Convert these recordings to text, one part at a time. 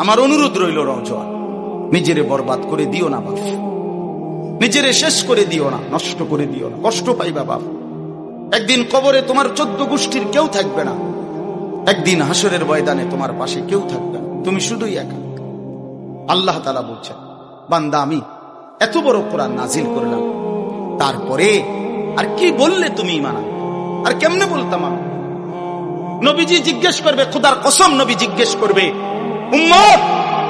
আমার অনুরোধ রইল নওজোয়ান, নিজেরে বরবাদ করে দিও না বাপ, নিজেরে শেষ করে দিও না, নষ্ট করে দিও না, কষ্ট পাইবা বাপ। একদিন কবরে তোমার 14 গোষ্ঠীর কেউ থাকবে না, একদিন হাসরের ময়দানে তোমার পাশে কেউ থাকবে না, তুমি শুধুই একা। আল্লাহ তাআলা বলছেন, বান্দা আমি এত বড় কোরআন নাজিল করলাম, তারপরে আর কি বললে তুমি ঈমান আনবে? আর কেমনে বলতাম আমি? নবীজি জিজ্ঞেস করবে, খোদার কসম নবী জিজ্ঞেস করবে, উম্মত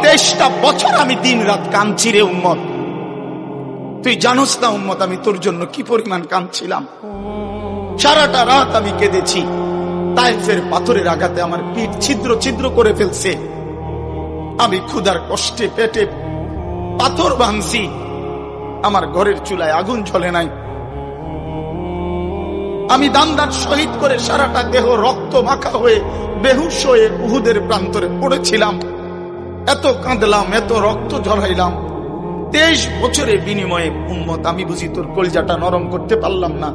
23টা বছর আমি দিন রাত কাঁদছি রে উম্মত, তুই জানোস না উম্মত আমি তোর জন্য কি পরিমাণ কাঁদছিলাম, সারাটা রাত আমি কেঁদেছি, তায়েফের পাথরের আঘাতে আমার পিঠ ছিদ্র ছিদ্র করে ফেলছে, আমি ক্ষুধার কষ্টে পেটে পাথর ভাঙছি, আমার ঘরের চুলায় আগুন জ্বলে নাই, আমি দান্দার শহীদ করে সারাটা দেহ রক্ত মাখা হয়ে বেহুশ হয়ে উহুদের প্রান্তরে পড়েছিলাম, এত কাঁদলাম, এত রক্ত ঝরাইলাম, 23 বছরের বিনিময়ে উম্মত আমি বুঝি তোর কলিজাটা নরম করতে পারলাম না।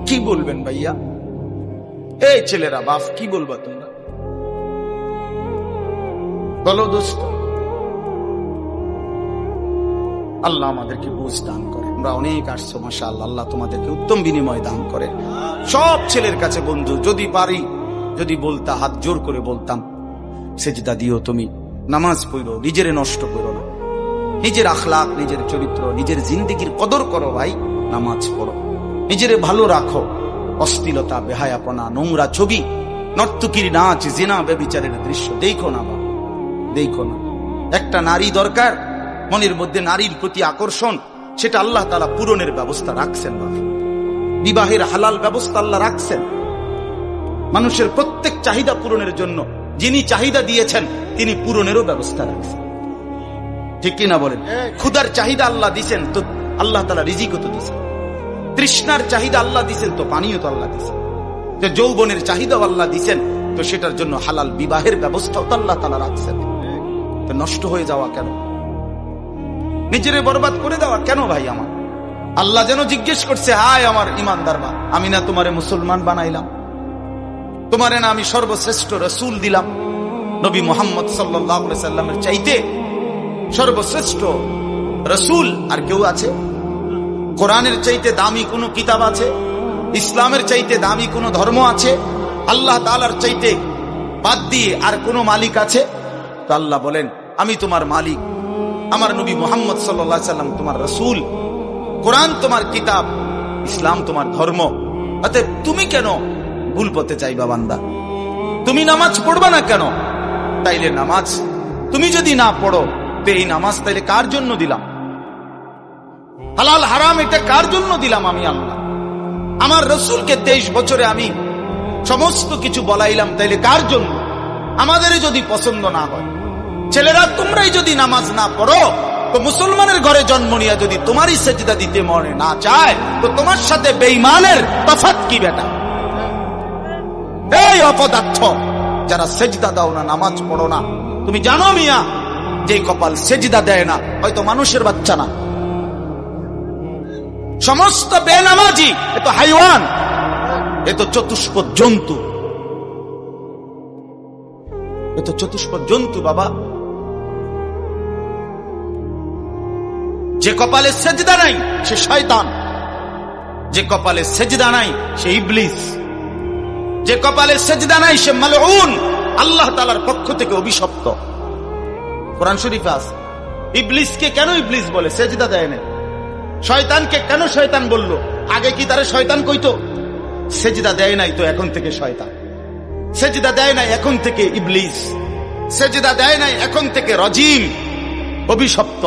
কি বলবেন ভাইয়া? এই ছেলেরা বাপ কি বলবা তোমরা? বলো দোস্ত। আল্লাহ আমাদেরকে বুঝ দান করে। আমরা অনেক আসছো মাশাআল্লাহ, আল্লাহ তোমাদেরকে উত্তম বিনিময় দান করে। সব ছেলের কাছে বন্ধু, যদি পারি, যদি বলতা, হাত জোর করে বলতাম, সেজদা দিও, তুমি নামাজ পড়ো, নিজেরে নষ্ট করো না, নিজের আখলাক, নিজের চরিত্র, নিজের জিন্দেগির কদর করো ভাই, নামাজ পড়ো, নিজেরে ভালো রাখো, অশ্লীলতা, বেহায়াপনা, নোংরা ছবি, নর্তকীর নাচ, জিনা, ব্যভিচারের দৃশ্য দেখো না বাবা, দেখো না। একটা নারী দরকার, মনের মধ্যে নারীর প্রতি আকর্ষণ, সেটা আল্লাহ তাআলা পূরণের ব্যবস্থা রাখছেন বাবা। বিবাহের হালাল ব্যবস্থা আল্লাহ রাখছেন, মানুষের প্রত্যেক চাহিদা পূরণের জন্য যিনি চাহিদা দিয়েছেন তিনি পূরণেরও ব্যবস্থা রাখছেন, ঠিক কিনা বলেন? ক্ষুধার চাহিদা আল্লাহ দিছেন, তো আল্লাহ তাআলা রিজিকও তো দিছেন। তৃষ্ণার চাহিদা আল্লাহ দিছেন, তো পানিও তো আল্লাহ দিছেন। যে যৌবনের চাহিদাও আল্লাহ দিছেন, তো সেটার জন্য হালাল বিবাহের ব্যবস্থাও তো আল্লাহ তাআলা রাখছেন। তো নষ্ট হয়ে যাওয়া কেন? নিজেরে বরবাদ করে দেওয়া কেন ভাই আমার? আল্লাহ যেন জিজ্ঞেস করছে, হায় আমার ইমানদার মা, আমি না তোমারে মুসলমান বানাইলাম, তোমারে না আমি সর্বশ্রেষ্ঠ রাসূল দিলাম, নবী মুহাম্মদ সাল্লাল্লাহু আলাইহি সাল্লামের চাইতে সর্বশ্রেষ্ঠ রাসূল আর কেউ আছে? কোরআনের চাইতে দামি কোন কিতাব আছে? ইসলামের চাইতে দামি কোন ধর্ম আছে? আল্লাহ তাআলার চাইতে বাদ দিয়ে আর কোন মালিক আছে? তো আল্লাহ বলেন, আমি তোমার মালিক, আমার নবী মুহাম্মদ সাল্লাল্লাহু আলাইহি সাল্লাম তোমার রাসূল, কোরআন তোমার কিতাব, ইসলাম তোমার ধর্ম। অতএব তুমি কেন ভুল পথে চাইবা বান্দা? তুমি নামাজ পড়বা না কেন? তাইলে নামাজ তুমি যদি না পড়ো, তো এই নামাজ তাইলে কার জন্য দিলাম? হালাল হারাম এটা কার জন্য দিলাম? আমি আল্লাহ। আমার রাসূলকে 23 বছরে আমি সমস্ত কিছু বলাইলাম, তাইলে কার জন্য? আমাদের যদি পছন্দ না হয়, ছেলেরা তোমরাই যদি নামাজ না পড়ো, তো মুসলমানের ঘরে জন্ম নিয়ে যদি তোমারই সেজদা দিতে মনে না চায়, তো তোমার সাথে বেঈমানের তফাৎ কি বেটা? এই অপদার্থ যারা সেজদা দাও না, নামাজ পড়ো না, তুমি জানো মিয়া, যে কপাল সেজদা দেয় না হয়তো মানুষের বাচ্চা না, সমস্ত বেনামাজি এ তো হাইওয়ান, এ তো চতুষ্পদ জন্তু, এ তো চতুষ্পদ জন্তু বাবা। যে কপালে সেজদা নাই সে শয়তান, যে কপালে সেজদা নাই সে ইবলিস, যে কপালে সেজদা নাই সে মালউন, আল্লাহ তাআলার পক্ষ থেকে অভিশপ্ত। কোরআন শরীফে আছে। ইবলিসকে কেন ইবলিস বলে? সেজদা দেয় না। শয়তানকে কেন শয়তান বলল? আগে কি তারে শয়তান কইতো? সেজদা দেয় নাই তো এখন থেকে শয়তান, সেজদা দেয় নাই এখন থেকে ইবলিস, সেজদা দেয় নাই এখন থেকে রাজিম, অভিশপ্ত,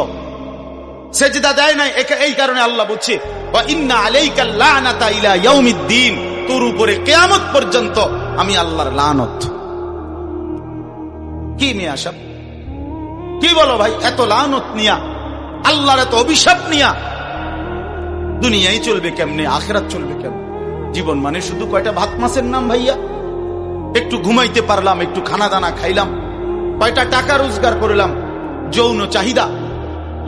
সেজদা দেয় নাই। এই কারণে আল্লাহ বলছে, ওয়া ইন্না আলাইকা লানাতা ইলা ইয়াউমিদ্দিন, তোর উপরে কিয়ামত পর্যন্ত আমি আল্লাহর লানত। কি নিয়ে আসব? কি বলো ভাই? এত লানত নিয়া, আল্লাহর এত অভিশাপ নিয়া দুনিয়ায় চলবে কেমনে? আখিরাত চলবে কেমনে? জীবন মানে শুধু কয়টা ভাত মাছের নাম ভাইয়া? একটু ঘুমাইতে পারলাম, একটু খানা দানা খাইলাম, কয়টা টাকা রোজগার করলাম, যৌন চাহিদা,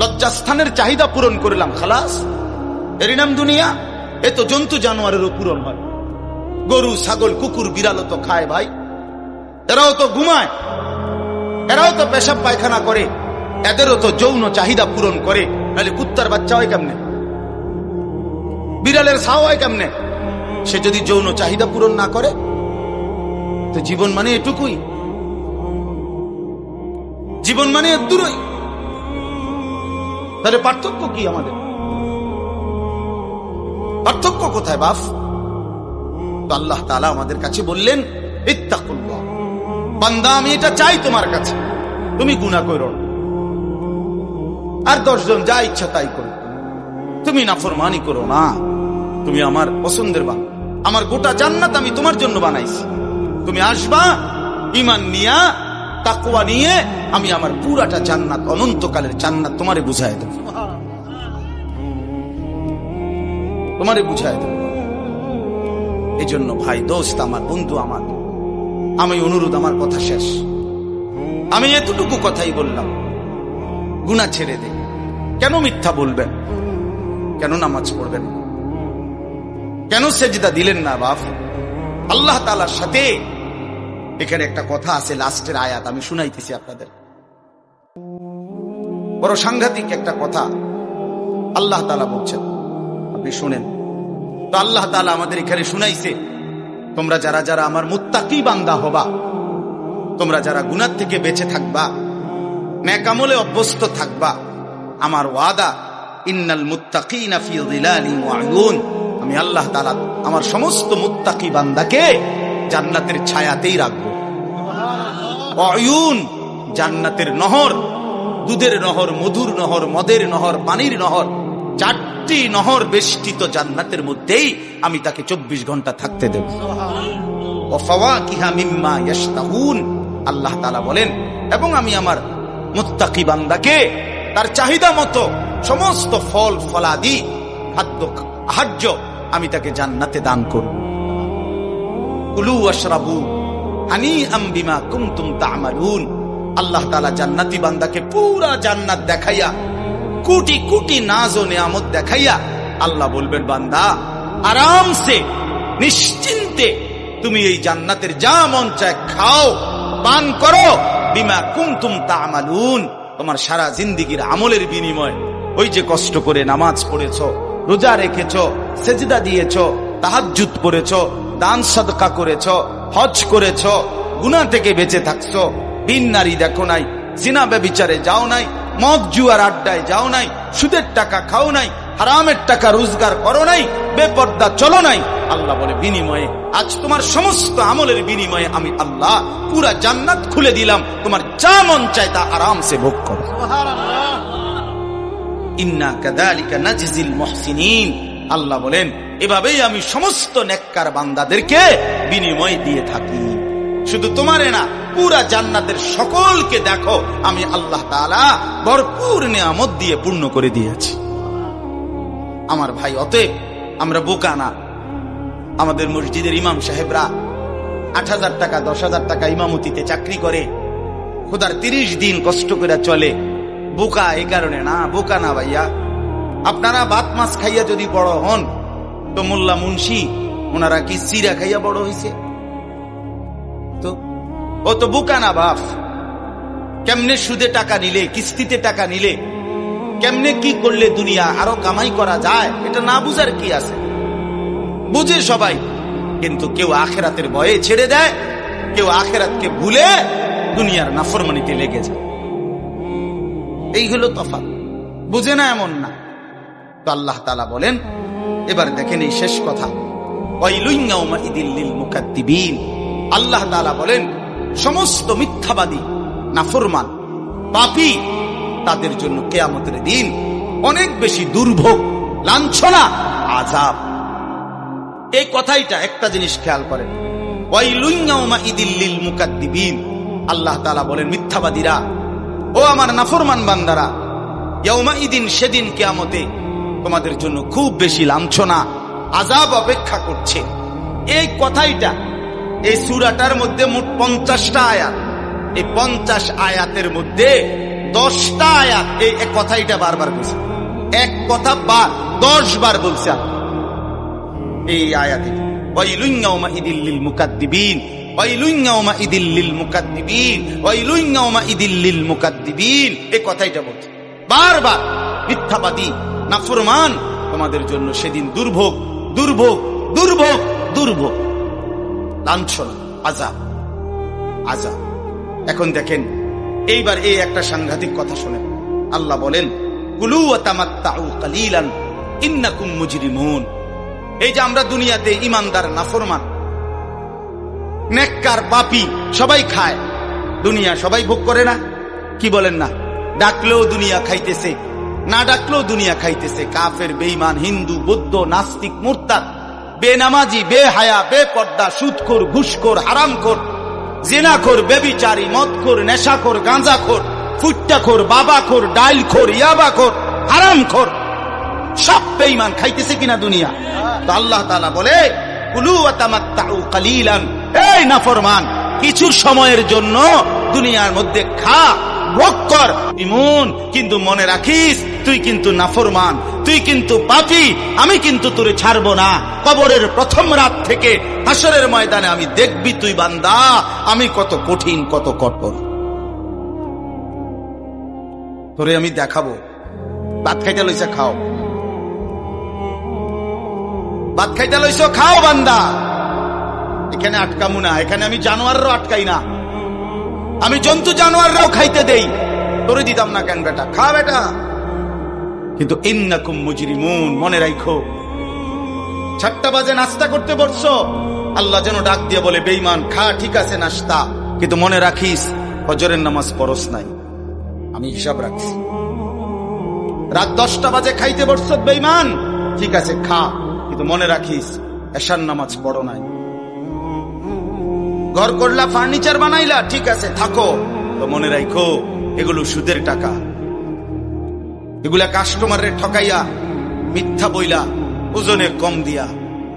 লজ্জাস্থানের চাহিদা পূরণ করলাম, খালাস, এরই নাম দুনিয়া? এ তো জন্তু জানোয়ারেরও পূরণ হয়। গরু, ছাগল, কুকুর, বিড়ালও তো খায় ভাই, এরাও তো ঘুমায়, এরাও তো পেশাব পায়খানা করে, এদেরও তো যৌন চাহিদা পূরণ করে। নাহলে কুত্তার বাচ্চা হয় কেমনে, বিড়ালের ছাও হয় কেমনে? সে যদি যৌন চাহিদা পূরণ না করে, তো জীবন মানে এটুকুই, জীবন মানে দূরই। তাহলে পার্থক্য কি আমাদের? পার্থক্য কোথায় বাপ? তো আল্লাহ তাআলা আমাদের কাছে বললেন, ইত্তাকুল্লাহ, বান্দা আমি এটা চাই তোমার কাছে, তুমি গুনাহ করো না, আর 10 জন যা ইচ্ছা তাই করো, তুমি নাফরমানি করো না, তুমি আমার পছন্দের বান্দা, আমার গোটা জান্নাত আমি তোমার জন্য বানাইছি, তুমি আসবা ঈমান নিয়া, তাকওয়া নিয়ে, আমি আমার পুরাটা জান্নাত, অনন্তকালের জান্নাত তোমারে বুঝায় দেব, তোমারে বুঝায় দেব। এই জন্য ভাই, দোস্ত আমার, বন্ধু আমার, আমি অনুরোধ, আমার কথা শেষ, আমি এতটুকু কথাই বললাম, গুনাহ ছেড়ে দে। কেন মিথ্যা বলবেন? কেন নামাজ পড়বেন? কেন সেজদা দিলেন না বাপ? আল্লাহ তাআলার সাথে এখানে একটা কথা আছে, লাস্টের আয়াত আমি শুনাইতেছি আপনাদের, বড় সাংঘাতিক একটা কথা আল্লাহ তাআলা বলছেন, আপনি শুনেন। তো আল্লাহ তাআলা আমাদের এখানে শুনাইছে, তোমরা যারা যারা আমার মুত্তাকি বান্দা হবা, তোমরা যারা গুনাহ থেকে বেঁচে থাকবা, নেক আমলে অভ্যস্ত থাকবা, আমার ওয়াদা, ইন্নাল মুত্তাকিনা ফি যিলালিন ওয়া উয়ুন, আমি আল্লাহ তাআলা আমার সমস্ত মুত্তাকি বান্দাকে জান্নাতের ছায়াতেই রাখবো। উয়ুন, জান্নাতের নহর, দুধের নহর, মধুর নহর, মদের নহর, পানির নহর, 4টি নহর বেষ্টিত জান্নাতের মধ্যেই আমি তাকে 24 ঘন্টা থাকতে দেব। ওয়া ফাওয়াকিহা মিম্মা ইয়াশতাহুন, আল্লাহ তাআলা বলেন, এবং আমি আমার মুত্তাকি বান্দাকে তার চাহিদা মতো সমস্ত ফল ফলাদি, খাদ্য আহার্য আমি তাকে জান্নাতে দান করব। কুলু ওয়াশরাবু হানিআম বিমা কুনতুম তা'মালুন, আল্লাহ তাআলা জান্নাতি বান্দাকে পুরা জান্নাত দেখাইয়া, কোটি কোটি নাজ ও নিয়ামত দেখাইয়া আল্লাহ বলবেন, বান্দা আরামসে নিশ্চিন্তে তুমি এই জান্নাতের যা মন চায় খাও, পান করো, বিমা কুনতুম তা'মালুন, তোমার সারা জিন্দেগীর আমলের বিনিময়, ওই যে কষ্ট করে নামাজ পড়েছো, রোজা রেখেছো, সেজদা দিয়েছো, তাহাজ্জুদ পড়েছো, দান সদকা করেছো, হজ করেছো, গুনাহ থেকে বেঁচে থাকছো, বিন নারী দেখো নাই, জিনা ব্যভিচারে যাও নাই, মদ জুয়ার আড্ডায় যাও নাই, সুদের টাকা খাও নাই, হারামের টাকা রোজগার করো নাই, বেপর্দা চলো নাই, আল্লাহ বলে বিনিময়ে আজ তোমার সমস্ত আমলের বিনিময়ে আমি আল্লাহ পুরা জান্নাত খুলে দিলাম, তোমার যা মন চায় তা আরামসে ভোগ করো। ইন্না কাযালিকা নাজজিল মুহসিনিন, আল্লাহ বলেন এভাবেই আমি সমস্ত নেককার বান্দাদেরকে বিনিময় দিয়ে থাকি। শুধু তোমারে না, পুরা জান্নাতের সকলকে দেখো আমি আল্লাহ তাআলা ভরপুর নিয়ামত দিয়ে পূর্ণ করে দিয়েছি। আমার ভাই, অতএব আমরা বোকা না। আমাদের মসজিদের ইমাম সাহেবরা 8,000 টাকা 10,000 টাকা ইমামতিতে চাকরি করে, খোদার 30 দিন কষ্ট করে চলে। বোকা এই কারণে না, বোকা না ভাইয়া। আপনারা ভাত মাছ খাইয়া যদি বড় হন, তো মোল্লা মুন্সি ওনারা কি সিরা খাইয়া বড় হয়েছে? তো ও তো বোকা না বাপ। কেমনে সুদে টাকা নিলে, কিস্তিতে টাকা নিলে, কেমনে কি করলে দুনিয়া আরো কামাই করা যায়, এটা না বুঝার কি আছে? বুঝে সবাই, কিন্তু কেউ আখেরাতের ভয়ে ছেড়ে দেয়, কেউ আখেরাতকে ভুলে দুনিয়ার নাফরমানিতে লেগে যায়। এই হলো তফাৎ, বুঝে না এমন না। তো আল্লাহ তাআলা বলেন, এবার দেখেন এই শেষ কথা, ওয়াইলুন ইয়াউমাইযিল লিল মুকাদ্দিবিন, আল্লাহ তাআলা বলেন সমস্ত মিথ্যাবাদী, নাফরমান, পাপী, তাদের জন্য কিয়ামতের দিন অনেক বেশি দুর্ভোগ, লাঞ্ছনা, আযাব। এই কথাইটা একটা জিনিস খেয়াল করেন, ওয়াইলুন ইয়াউমাইযিল লিল মুকাদ্দিবিন, আল্লাহ তাআলা বলেন মিথ্যাবাদীরা, ও আমার নাফরমান বান্দারা, ইয়াউমাইদিন, সেদিন কিয়ামতে তোমাদের জন্য খুব বেশি লাঞ্ছনা, আযাব অপেক্ষা করছে। এই কথাইটা এই সূরাটার মধ্যে মোট 50টা আয়াত। এই 50 আয়াতের মধ্যে 10টা আয়াত এই কথাইটা বারবার বলছে। এক কথা 10 বার বলছে এই আয়াতে, ওয়াইলুন ইয়াউমাইদিল লিল মুকাদ্দিবিন, ওয়াইলুন ইয়াউমাইদিল লিল মুকাদ্দিবিন, ওয়াইলুন ইয়াউমাইদিল লিল মুকাদ্দিবিন, এই কথাইটা বলছে বারবার। মিথ্যাবাদী নাফরমান, তোমাদের জন্য সেদিন দুর্ভোগ, দুর্ভোগ, দুর্ভোগ, দুর্ভোগ, লাঞ্ছনা, আযাব, আযাব। এখন দেখেন, এইবার এই একটা সাংঘাতিক কথা শোনেন। আল্লাহ বলেন, কুলু ওয়া তামাত্তাউ কালিলান ইন্নাকুম মুজরিমুন। এই যে আমরা দুনিয়াতে ইমানদার নাফরমান নেককার পাপী সবাই খায়, দুনিয়া সবাই ভোগ করে না? কি বলেন না? ডাকলেও দুনিয়া খাইতেছে, না ডাকলেও দুনিয়া খাইতেছে। কাফের, বেঈমান, হিন্দু, বৌদ্ধ, নাস্তিক, মুরতাদ, বেনামাজি, বেহায়া, বেপর্দা, সুদখোর, ঘুষখোর, হারামখোর, জিনাখোর, বেবিচারী, মদখোর, নেশাখোর, গাঁজাখোর, ফুট্টাখোর, বাবাখোর, ডাইলখোর, ইয়াবাখোর, হারামখোর, সব বেঈমান খাইতেছে কিনা দুনিয়া? তো আল্লাহ তাআলা বলে, কুলু ওয়া তামাত্তাউ কালিলান, এই নাফরমান, কিছু সময়ের জন্য দুনিয়ার মধ্যে খা, ভোগ কর, ইমন, কিন্তু মনে রাখিস তুই কিন্তু নাফরমান, তুই কিন্তু পাপী, আমি কিন্তু তোরে ছাড়বো না। কবরের প্রথম রাত থেকে হাসরের ময়দানে আমি দেখবি তুই বান্দা আমি কত কঠিন, কত কঠোর, তোরে আমি দেখাবো। ভাত খাইতে লইছে, খাও। ভাত খাইতে লইছো, খাও বান্দা। এখানে আটকামু না, এখানে আমি জানোয়াররাও আটকাই না, আমি জন্তু জানোয়াররাও খাইতে দেই, তোরে দিতাম না কেন বেটা? খা বেটা। কিন্তু ইন্নাকুম মুজরিমুন, মনে রাখো, 7টা বাজে নাস্তা করতে বসছো, আল্লাহ যেন ডাক দিয়ে বলে, বেঈমান খা, ঠিক আছে নাস্তা, কিন্তু মনে রাখিস ফজরের নামাজ পড়স নাই, আমি হিসাব রাখছি। রাত 10টা বাজে খাইতে বসছো, বেঈমান, ঠিক আছে খা, কিন্তু মনে রাখিস এশার নামাজ পড়ো নাই। ঘর করলা, ফার্নিচার বানাইলা, ঠিক আছে থাকো, তো মনে রাখো এগুলো সুদের টাকা, এগুলা কাস্টমারের ঠকাইয়া, মিথ্যা বইলা, ওজনে কম দিয়া,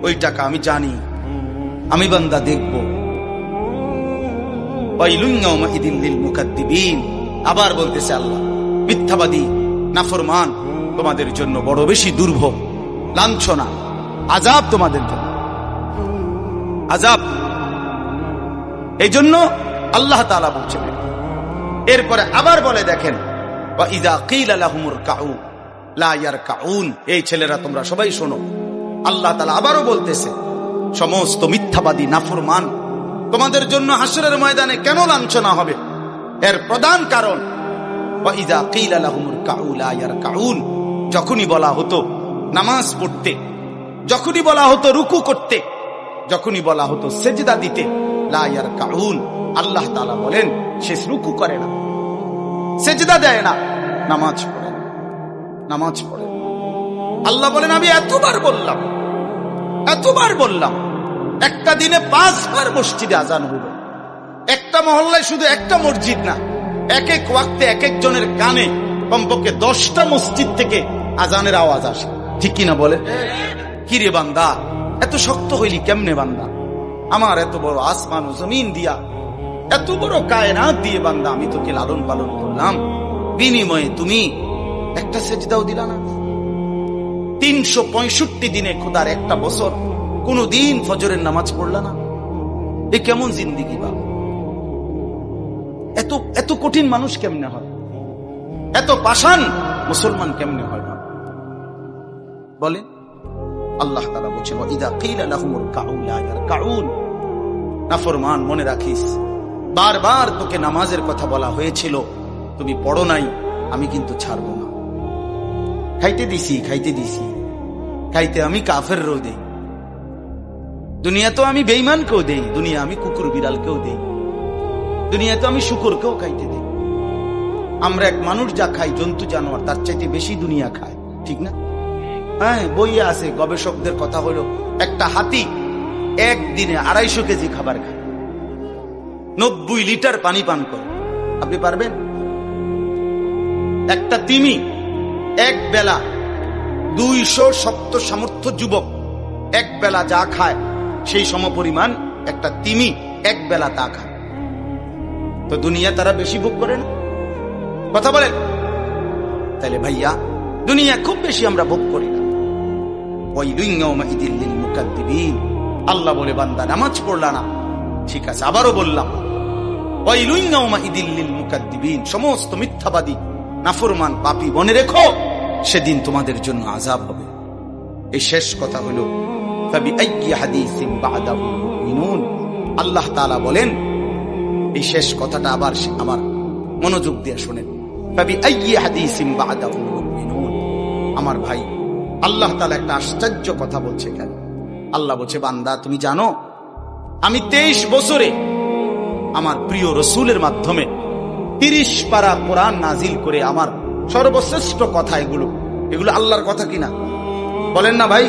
ওই টাকা আমি জানি, আমি বান্দা দেখব। ওয়াইলুন ইয়াউমাইদিল লিল মুকাদ্দিবিন, আবার বলতেছে আল্লাহ, মিথ্যাবাদী নাফরমান, তোমাদের জন্য বড় বেশি দুর্ভোগ, লাঞ্ছনা, আযাব, তোমাদের জন্য আযাব। এই জন্য আল্লাহ তাআলা বলছেন। এরপরে আবার বলে, দেখেন, ওয়া ইযা কিলা লাহুমুর কাউ লা ইয়ারকাউন, এই ছেলেরা তোমরা সবাই শোনো, আল্লাহ তাআলা আবারও বলতেছে, সমস্ত মিথ্যাবাদী নাফরমান, তোমাদের জন্য হাসরের ময়দানে কেন লাঞ্ছনা হবে? এর প্রধান কারণ, ওয়া ইযা কিলা লাহুমুর কাউ লা ইয়ারকাউন, যখনই বলা হতো নামাজ পড়তে, যখনই বলা হতো রুকু করতে, যখনই বলা হতো সেজদা দিতে, লা ইয়ারকাউন, আল্লাহ তাআলা বলেন সে রুকু করে না, সেজদা দেয় না, নামাজ পড়ে না, নামাজ পড়ে। আল্লাহ বলেন, আমি এতবার বললাম, এতবার বললাম, একটা দিনে 5 বার মসজিদে আজান হলো, একটা মহল্লায় শুধু একটা মসজিদ না, এক এক ওয়াক্তে এক একজনের কানে কমপক্ষে 10টা মসজিদ থেকে আজানের আওয়াজ আসে, ঠিক কিনা বলে? কি রে বান্দা, এত শক্ত হইলি কেমনে বান্দা? আমার এত বড় আসমান ও জমিন দিয়া, এত বড় কায়নাত দিয়ে বান্দা আমি তোকে লালন পালন করলাম, বিনিময়ে তুমি একটা সেজদাও দিলা না। 365 দিনে খোদার একটা বছর কোন দিন ফজরের নামাজ পড়লা না। এ কেমন জিন্দিগি বাবা? এত এত কঠিন মানুষ কেমনে হয়? এত পাষাণ মুসলমান কেমনে হয় না? বলেন। আল্লাহ তাআলা বলেছেন, ওয়া ইযা কিলা লাহুমুর কাউ লা ইয়ারকাউন, নাফরমান মনে রাখিস, বারবার তোকে নামাজের কথা বলা হয়েছিল, তুমি পড়ো নাই, আমি কিন্তু ছাড়বো না। খাইতে দিছি, খাইতে দিছি, খাইতে আমি কাফেরও দেই, দুনিয়া তো আমি বেঈমানকেও দেই, দুনিয়া আমি কুকুর বিড়ালকেও দেই, দুনিয়া তো আমি শুকরকেও খাইতে দেই। আমরা এক মানুষ যা খাই, জন্তু জানোয়ার তার চাইতে বেশি দুনিয়া খায়, ঠিক না? হ্যাঁ, বইয়ে আছে, গবেষকদের কথা হলো, একটা হাতি একদিনে 250 কেজি খাবার খায়, 90 লিটার পানি পান করে। আপনি পারবেন? একটা তিমি এক বেলা 200 শক্ত সামর্থ্য যুবক এক বেলা যা খায়, সেই সমপরিমাণ একটা তিমি এক বেলা তা খায়। তো দুনিয়া তারা বেশি ভোগ করে না? কথা বলেন। তাহলে ভাইয়া, দুনিয়া খুব বেশি আমরা ভোগ করি না। ওয়াইলুন ইয়াউমাইদিল লিল মুকাদ্দিবিন, আল্লাহ বলে, বান্দা নামাজ পড়লা না, ঠিক আছে, আবারও বললাম, ওয়াইলুন ইয়াউমাইযিল লিল মুকাদ্দিবিন, সমস্ত মিথ্যাবাদী নাফরমান পাপী মনে রেখো, সেদিন তোমাদের জন্য আযাব হবে। এই শেষ কথা হলো ফাবিআইয়ি হাদিসিন বা'দাহু ইউমিনুন। আল্লাহ তাআলা বলেন, এই শেষ কথাটা আবার আমার মনোযোগ দিয়ে শুনেন, ফাবিআইয়ি হাদিসিন বা'দাহু ইউমিনুন। আমার ভাই, আল্লাহ তাআলা একটা আশ্চর্য কথা বলছে। কেন? আল্লাহ বলছে, বান্দা তুমি জানো আমি 23 বছরে আমার প্রিয় রসুলের মাধ্যমে 30 পারা কোরআন নাজিল করে, আমার সর্বশ্রেষ্ঠ কথা এগুলো আল্লাহর কথা কিনা বলেন না ভাই?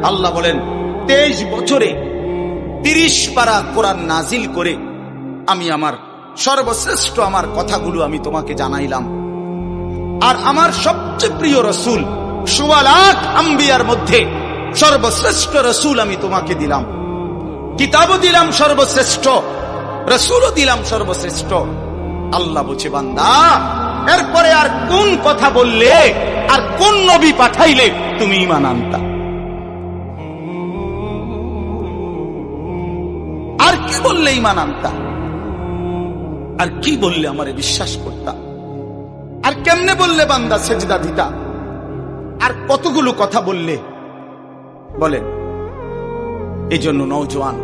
আল্লাহ বলেন 23 বছরে 30 পারা কোরআন নাজিল করে আমি আমার সর্বশ্রেষ্ঠ আমার কথাগুলো আমি তোমাকে জানাইলাম। আর আমার সবচেয়ে প্রিয় রসুল 1.25 লাখ আম্বিয়ার মধ্যে সর্বশ্রেষ্ঠ রসুল আমি তোমাকে দিলাম, কিতাবও দিলাম সর্বশ্রেষ্ঠ, রসুলও দিলাম সর্বশ্রেষ্ঠ। আল্লাহ বলছে, বান্দা এরপরে আর কোন কথা বললে, আর কোন নবী পাঠাইলে তুমি ঈমান আনতা? আর কি বললে ঈমান আনতা? আর কি বললে আমারে বিশ্বাস করতা? আর কেমনে বললে বান্দা সেজদা দিতা? আর কতগুলো কথা বললে বলেন? এই জন্য নওজোয়ান,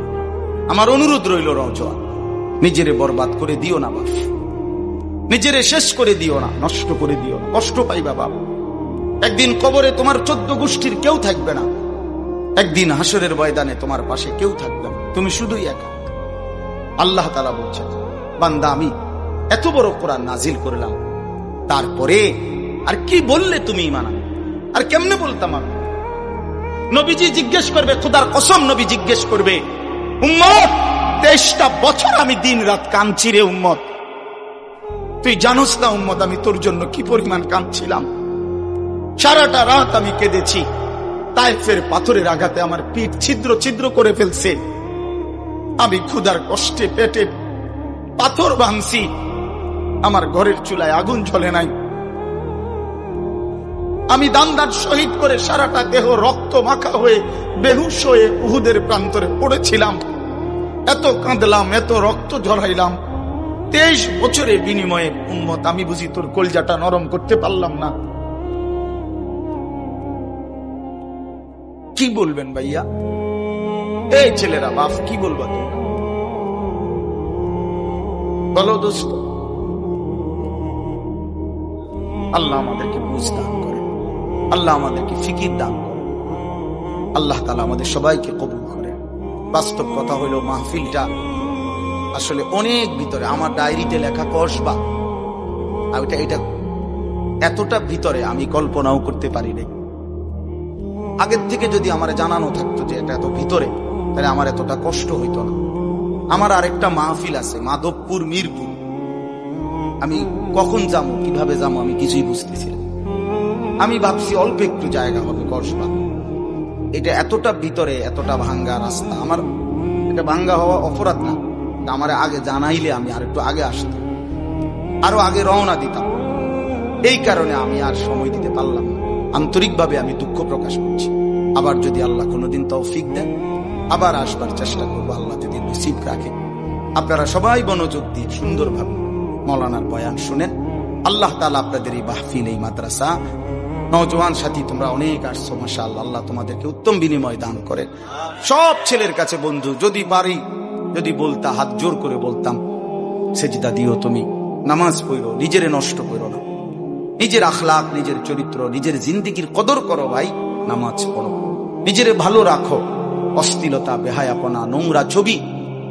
আমার অনুরোধ রইল, নওজোয়ান নিজেরে বরবাদ করে দিও না বাপ, নিজেরে শেষ করে দিও না, নষ্ট করে দিও না, কষ্ট পাইবা বাপ। একদিন কবরে তোমার 14 গোষ্ঠীর কেউ থাকবে না, একদিন হাসরের ময়দানে তোমার পাশে কেউ থাকবে না, তুমি শুধুই একা। আল্লাহ তাআলা বলছেন, বান্দা আমি এত বড় কোরআন নাজিল করলাম, তারপরে আর কি বললে তুমি ঈমান আনবে? আর কেমনে বলতাম আমি? নবীজি জিজ্ঞেস করবে, খোদার কসম নবী জিজ্ঞেস করবে, উম্মত 23টা বছর আমি দিন রাত কাঁদছি রে উম্মত, তুই জানোস না উম্মত আমি তোর জন্য কি পরিমাণ কাঁদছিলাম? সারাটা রাত আমি কেঁদেছি, তায়েফের পাথরের আঘাতে আমার পিঠ ছিদ্র ছিদ্র করে ফেলছে, আমি ক্ষুধার কষ্টে পেটে পাথর ভাঙছি, আমার ঘরের চুলায় আগুন জ্বলে নাই, আমি দান্দার শহীদ করে সারাটা দেহ রক্ত মাখা হয়ে বেহুশ হয়ে উহুদের প্রান্তরে পড়েছিলাম, এত কাঁদলাম, এত রক্ত ঝরাইলাম, 23 বছরের বিনিময়ে উম্মত আমি বুঝি তোর কলজাটা নরম করতে পারলাম না? কি বলবেন ভাইয়া? এই ছেলেরা বাপ কি বলবা তোমরা? বলো দোস্ত। আল্লাহ আমাদেরকে বুঝ দান করে, আল্লাহ আমাদেরকে ফিকির দান করে, আল্লাহ তাআলা আমাদের সবাইকে কবুল করে। বাস্তব কথা হইল, মাহফিলটা আসলে অনেক ভিতরে, আমার ডায়েরিতে লেখা কসবা, আর এটা এতটা ভিতরে আমি কল্পনাও করতে পারি নাই। আগের থেকে যদি আমার জানানো থাকতো যে এটা এত ভিতরে, তাহলে আমার এতটা কষ্ট হইতো না। আমার আরেকটা মাহফিল আছে মাধবপুর, মিরপুর, আমি কখন যাবো, কিভাবে যাবো আমি কিছুই বুঝতেছি না। আমি ভাবছি অল্প একটু জায়গা হবে কসবা, এটা এতটা ভিতরে, এতটা ভাঙ্গা রাস্তা। আমার এটা ভাঙ্গা হওয়া অপরাধ না, আমার আগে জানাইলে আমি আর একটু আগে আসতাম, আরো আগে রওনা দিতাম। এই কারণে আমি আর সময় দিতে পারলাম না। আন্তরিকভাবে আমি দুঃখ প্রকাশ করছি। আবার যদি আল্লাহ কোনোদিন তৌফিক দেন, আবার আসবার চেষ্টা করবো, আল্লাহ যদি নসিব রাখে। আপনারা সবাই মনোযোগ দিয়ে সুন্দরভাবে মৌলানার বয়ান শুনেন। আল্লাহ তাআলা আপনাদের এই মাহফিল, এই মাদ্রাসা, নওজোয়ান সাথী তোমরা অনেক আসছো, মাশাআল্লাহ, আল্লাহ তোমাদেরকে উত্তম বিনিময় দান করে। সব ছেলের কাছে বন্ধু, যদি পারি, যদি বলতা, হাত জোর করে বলতাম, সেজদা দিও তুমি, নামাজ পড়ো, নিজেরে নষ্ট করো না, নিজের আখলাক, নিজের চরিত্র, নিজের জিন্দেগির কদর করো ভাই, নামাজ পড়ো, নিজেরে ভালো রাখো। অশ্লীলতা, বেহায়াপনা, নোংরা ছবি,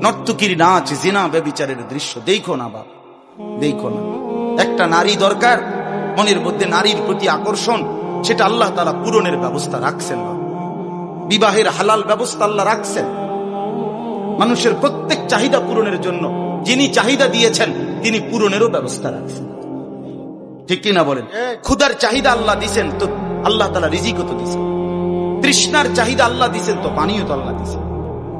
নর্তকীর নাচ, জিনা, ব্যভিচারের দৃশ্য দেখো না বাবা, দেখো না। একটা নারী দরকার, মনের মধ্যে নারীর প্রতি আকর্ষণ, সেটা আল্লাহ তাআলা পূরণের ব্যবস্থা রাখছেন। বিবাহের হালাল ব্যবস্থা আল্লাহ রাখছেন। মানুষের প্রত্যেক চাহিদা পূরণের জন্য যিনি চাহিদা দিয়েছেন, তিনি পূরণেরও ব্যবস্থা রাখছেন। ঠিক কিনা বলেন? ক্ষুধার চাহিদা আল্লাহ দিছেন, তো আল্লাহ তাআলা রিজিকও তো দিছেন। তৃষ্ণার চাহিদা আল্লাহ দিছেন, তো পানিও তো আল্লাহ দিছেন।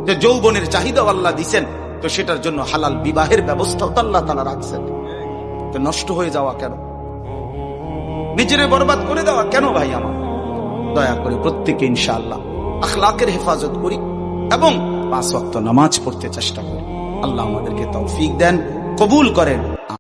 যে যৌবনের চাহিদাও আল্লাহ দিছেন, তো সেটার জন্য হালাল বিবাহের ব্যবস্থাও তো আল্লাহ তাআলা রাখছেন। তো নষ্ট হয়ে যাওয়া কেন? নিজেরে বরবাদ করে দেওয়া কেন ভাই? আমার দয়া করে প্রত্যেকে ইনশাআল্লাহ আখলাকের হেফাজত করি এবং 5 ওয়াক্ত নামাজ পড়তে চেষ্টা করি। আল্লাহ আমাদেরকে তৌফিক দেন, কবুল করেন।